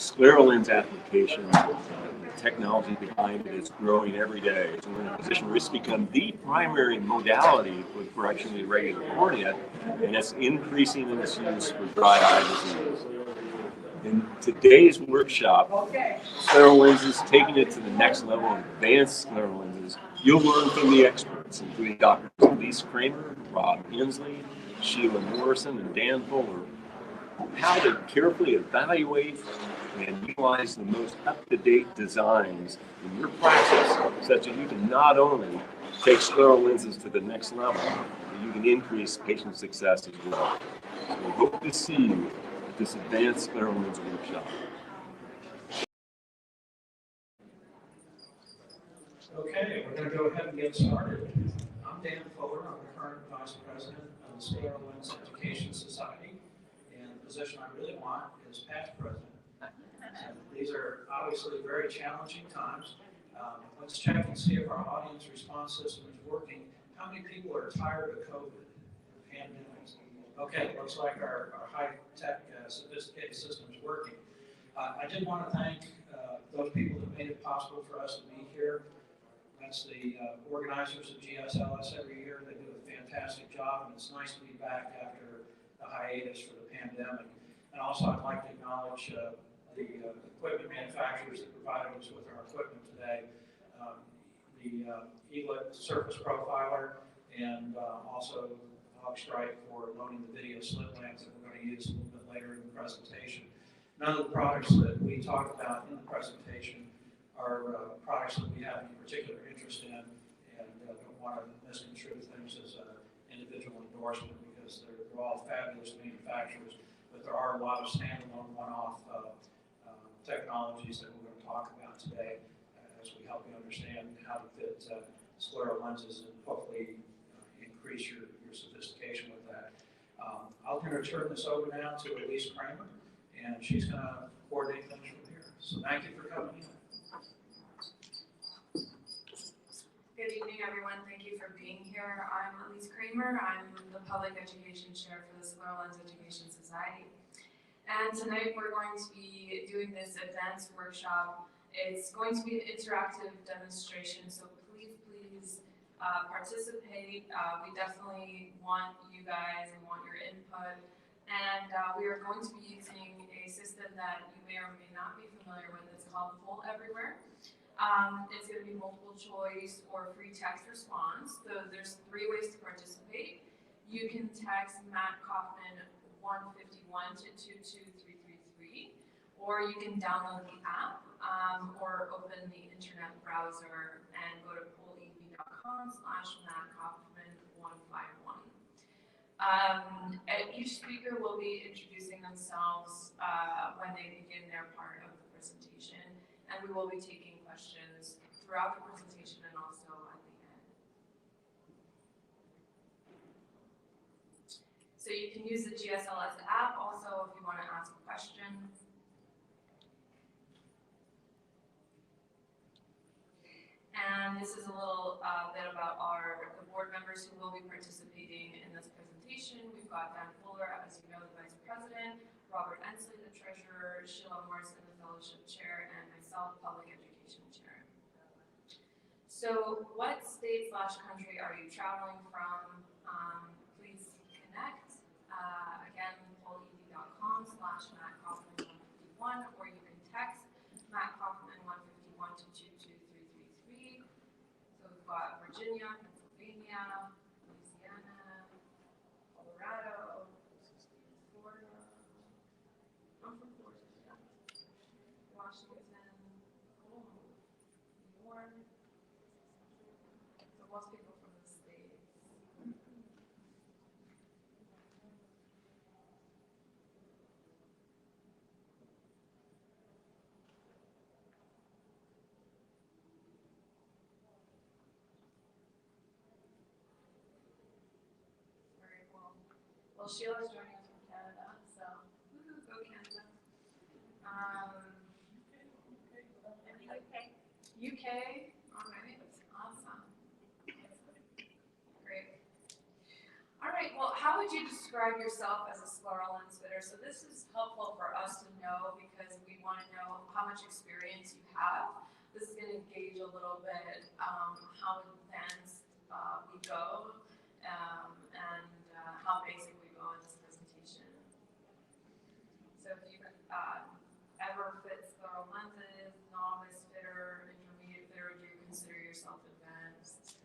scleral lens application, the technology behind it is growing every day. So we're in a position where it's become the primary modality for correction of the irregular cornea, and it's increasing in its use for dry eye disease. In today's workshop, scleral lenses, taking it to the next level, advanced scleral lenses, you'll learn from the experts, including Drs. Elise Kramer, Rob Hensley, Sheila Morrison, and Dan Fuller, how to carefully evaluate and utilize the most up-to-date designs in your practice, such that you can not only take scleral lenses to the next level, but you can increase patient success as well. So we hope to see you at this advanced scleral lens workshop. Okay, we're going to go ahead and get started. I'm Dan Fuller. I'm the current Vice President of the Scleral Lens Education Society, and the position I really want is past president. So these are obviously very challenging times. Let's check and see if our audience response system is working. How many people are tired of COVID, the pandemic? Okay, looks like our high-tech, sophisticated system is working. I did want to thank those people that made it possible for us to be here. That's the organizers of GSLS every year. They do a fantastic job, and it's nice to be back after the hiatus for the pandemic. And also, I'd like to acknowledge the equipment manufacturers that provided us with our equipment today. The Elite Surface Profiler, and also Strike for loading the video slit lamps that we're going to use a little bit later in the presentation. None of the products that we talked about in the presentation are products that we have any particular interest in, and don't want to misconstrue things as an individual endorsement, because they're all fabulous manufacturers, but there are a lot of standalone one-off technologies that we're going to talk about today as we help you understand how to fit scleral lenses and hopefully increase your sophistication with that. I'm going to turn this over now to Elise Kramer, and she's going to coordinate things from here. So thank you for coming in. Good evening, everyone. Thank you for being here. I'm Elise Kramer. I'm the Public Education Chair for the Scleral Lens Education Society. And tonight we're going to be doing this advanced workshop. It's going to be an interactive demonstration, so please participate. We definitely want you guys and want your input. And we are going to be using a system that you may or may not be familiar with. It's called Full Everywhere. It's going to be multiple choice or free text response. So there's 3 ways to participate. You can text Matt Kaufman 151 to 22333, or you can download the app or open the internet browser and go to pollev.com/mattkaufman151. Each speaker will be introducing themselves when they begin their part of the presentation, and we will be taking questions throughout the presentation and also at the end. So you can use the GSLS app also if you want to ask a question. And this is a little bit about the board members who will be participating in this presentation. We've got Dan Fuller, as you know, the Vice President, Robert Ensley, the Treasurer, Sheila Morrison, the Fellowship Chair, and myself, Public Education Chair. So what state/country are you traveling from? Please connect. Again, pollev.com/mattkaufman151, or you can text Matt Kaufman 151 to 22333. So we've got Virginia, Pennsylvania, Louisiana, Colorado, Florida. I'm from Florida, yeah. Washington, New York. So most people from the States. Well, Sheila's joining us from Canada, so go Canada. UK, all right, awesome. Great. All right, well, how would would you describe yourself as a scleral lens fitter? So this is helpful for us to know because we want to know how much experience you have. This is going to gauge a little bit how advanced we go and how basic we go in this presentation. So if you ever fit scleral lenses, novice fitter, intermediate fitter, do you consider yourself advanced?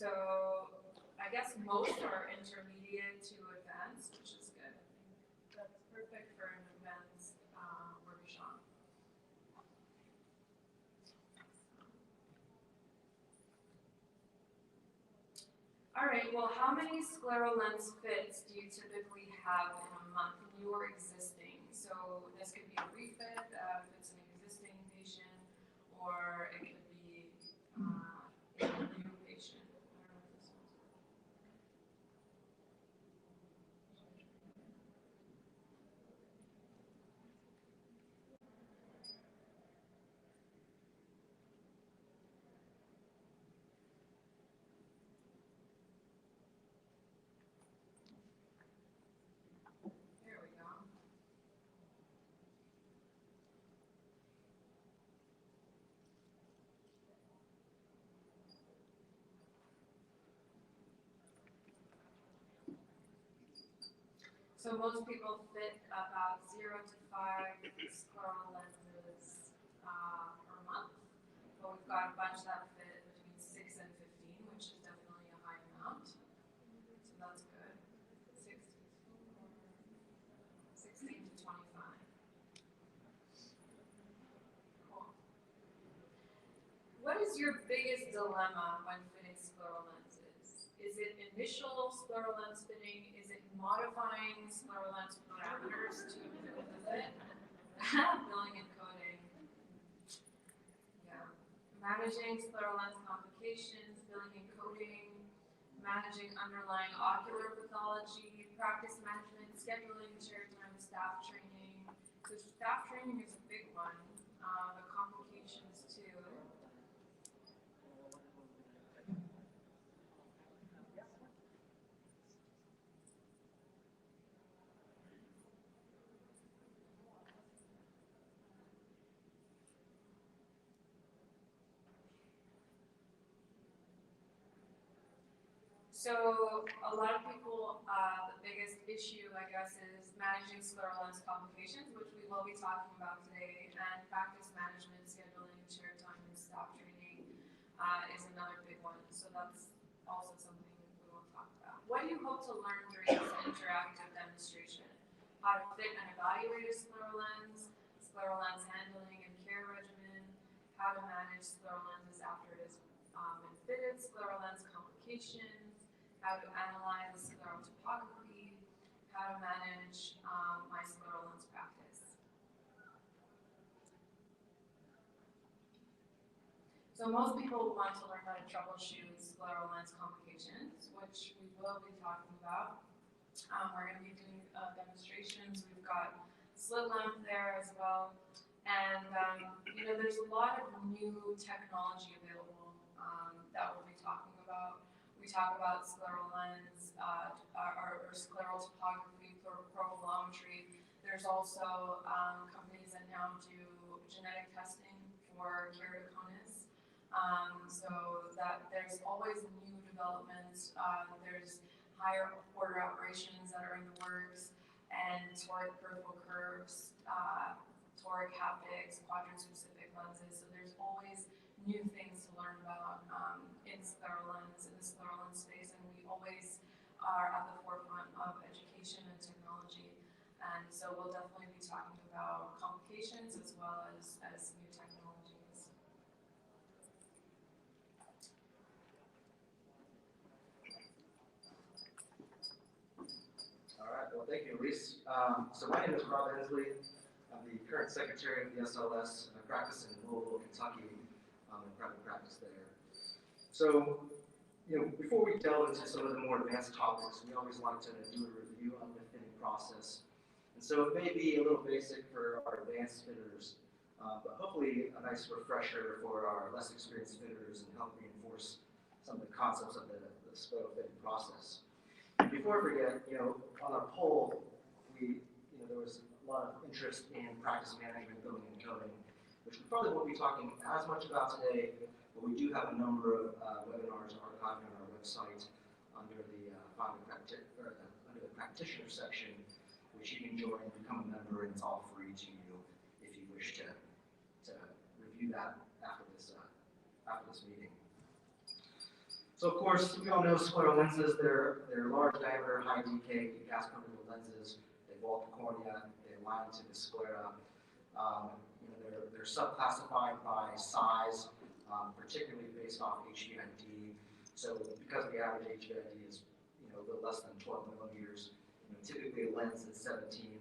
So I guess most are intermediate to advanced, which is good. That's perfect for an advanced workshop. All right, well, how many scleral lens fits do you typically have in a month in your existing? So this could be a refit if it's an existing patient, or it could be a new patient. I don't know if this one's There we go. So most people fit about 0 to 5 scleral lenses per month, but we've got a bunch that fit between 6 and 15, which is definitely a high amount. So that's good. 16 to 25. Cool. What is your biggest dilemma when fitting scleral lenses? Is it initial scleral lens fitting? Is it modifying scleral lens parameters to fit with it? Billing and coding. Yeah. Managing scleral lens complications, billing and coding, managing underlying ocular pathology, practice management, scheduling, share time, staff training. So staff training is a big one. The complications too. So a lot of people, the biggest issue, I guess, is managing scleral lens complications, which we will be talking about today, and practice management, scheduling, share time, and staff training is another big one. So that's also something we will talk about. What do you hope to learn during this interactive demonstration? How to fit and evaluate a scleral lens handling and care regimen, how to manage scleral lenses after it has been fitted, scleral lens complications, how to analyze scleral topography, how to manage my scleral lens practice. So most people want to learn how to troubleshoot scleral lens complications, which we will be talking about. We're going to be doing demonstrations. We've got slit lamp there as well. And, there's a lot of new technology available that we'll be talking about. We talk about scleral lens or scleral topography for probolometry. There's also companies that now do genetic testing for keratoconus. So that there's always new developments. There's higher order operations that are in the works, and toric peripheral curves, toric haptics, quadrant-specific lenses. So there's always new things to learn about in scleral lens, in the scleral lens space, and we always are at the forefront of education and technology. And so we'll definitely be talking about complications as well as new technologies. All right, well, thank you, Elise. So my name is Rob Hensley. I'm the current secretary of the GSLS. I practice in Louisville, Kentucky, in private practice there. So, before we delve into some of the more advanced topics, we always like to do a review on the fitting process. And so it may be a little basic for our advanced fitters, but hopefully a nice refresher for our less experienced fitters and help reinforce concepts of the scleral fitting process. Before I forget, on our poll, there was a lot of interest in practice management, billing, and coding, which we probably won't be talking as much about today, but we do have a number of webinars archived on our website under the under the practitioner section, which you can join and become a member, and it's all free to you if you wish to review that after this meeting. So of course, we all know scleral lenses. They're large diameter, high decay, gas permeable lenses. They vault the cornea. They align to the sclera. They're subclassified by size, particularly based off HVID. So because the average HVID is a little less than 12 millimeters, typically a lens that's 17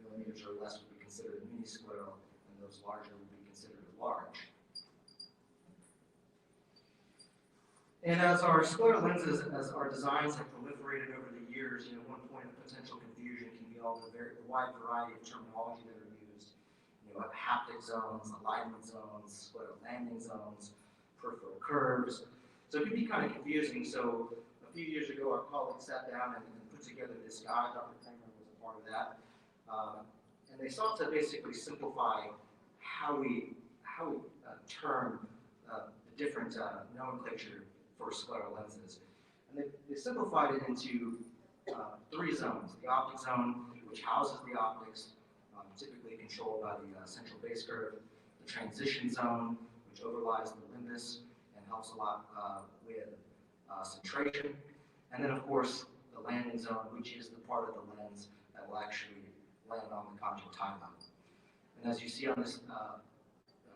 millimeters or less would be considered mini scleral, and those larger would be considered large. And as our scleral lenses, as our designs have proliferated over the years, one point of potential confusion can be all the wide variety of terminology that are used. Haptic zones, alignment zones, scleral landing zones, peripheral curves. So it can be kind of confusing. So a few years ago, our colleagues sat down and put together this guide. Dr. Kramer was a part of that. And they sought to basically simplify how we term the different nomenclature for scleral lenses. And they simplified it into 3 zones. The optic zone, which houses the optics, typically controlled by the central base curve. The transition zone, which overlies the limbus and helps a lot with centration. And then, of course, the landing zone, which is the part of the lens that will actually land on the conjunctiva. And as you see on this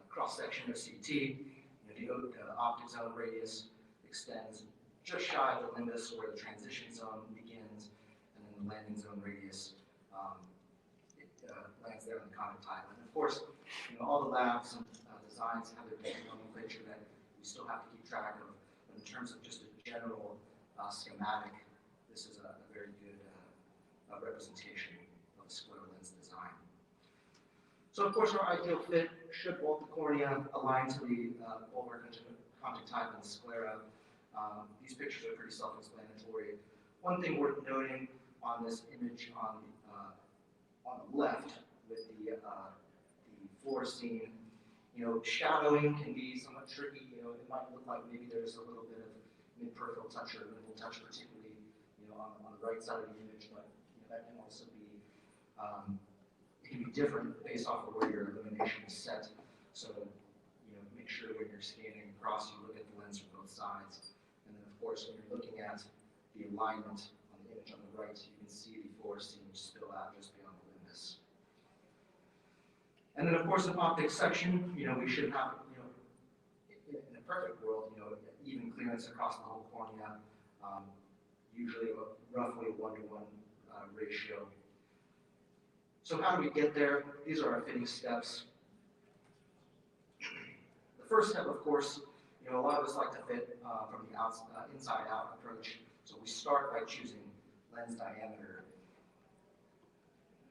cross-section of CT, the optic zone radius extends just shy of the limbus where the transition zone begins, and then the landing zone radius lands there on the conjunctiva. And of course, all the labs and designs have their different nomenclature that we still have to keep track of. But in terms of just a general schematic, this is a very good representation of a scleral lens design. So of course, our ideal fit should vault the cornea align to the bulbar conjunctiva and the sclera. These pictures are pretty self-explanatory. One thing worth noting on this image on the left with the fluorescein, shadowing can be somewhat tricky. It might look like maybe there's a little bit of mid-peripheral touch or minimal touch, particularly on the right side of the image, but that can also be it can be different based off of where your illumination is set. So make sure when you're scanning across, you look at the lens from both sides. And then of course, when you're looking at the alignment on the image on the right, you can see the fluorescein spill out just beyond the limbus. And then of course, an optic section, we should have, in a perfect world, even clearance across the whole cornea, usually roughly a 1-to-1 ratio. So how do we get there? These are our fitting steps. The first step, of course, a lot of us like to fit from the inside-out approach. So we start by choosing lens diameter.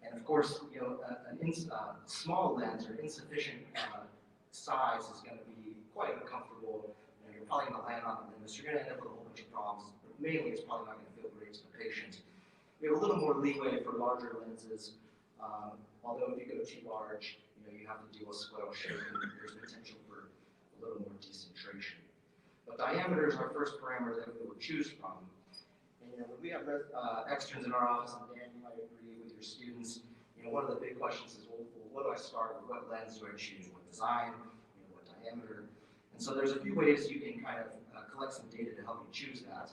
And of course, a small lens or insufficient size is going to be quite uncomfortable. You're probably going to land on the limbus. You're going to end up with a whole bunch of problems. But mainly, it's probably not going to feel great to the patient. We have a little more leeway for larger lenses. Although if you go too large, you have to deal with scleral shape, and there's potential for a little more decentration. But diameter is our first parameter that we will choose from. And when we have externs in our office, and Dan, you might agree with your students, one of the big questions is, well, what do I start with? What lens do I choose? What design? What diameter? And so there's a few ways you can kind of collect some data to help you choose that.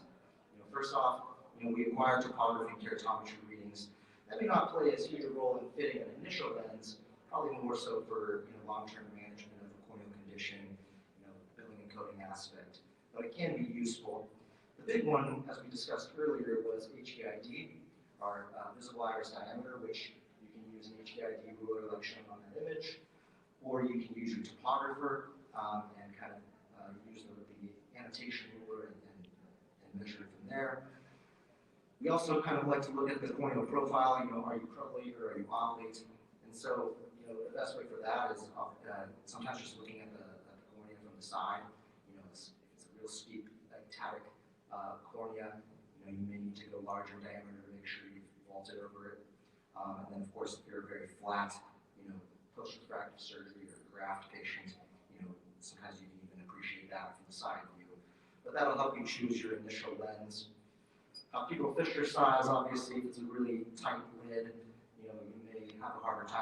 First off, we acquire topography and keratometry readings. That may not play as huge a role in fitting an initial lens, probably more so for long-term management of the corneal condition, billing and coding aspect, but it can be useful. The big one, as we discussed earlier, was HVID, our visible iris diameter, which you can use an HVID ruler like shown on that image, or you can use your topographer and kind of use the annotation ruler and measure it from there. We also kind of like to look at the corneal profile. Are you prolate or are you ovulate? And so, the best way for that is sometimes just looking at the cornea from the side. It's a real steep, ptatic cornea, you may need to go larger diameter to make sure you've vaulted over it. And then, of course, if you're a very flat, post-refractive surgery or graft patient, sometimes you can even appreciate that from the side view. But that'll help you choose your initial lens. Pupil fissure size, obviously, if it's a really tight lid, you may have a harder time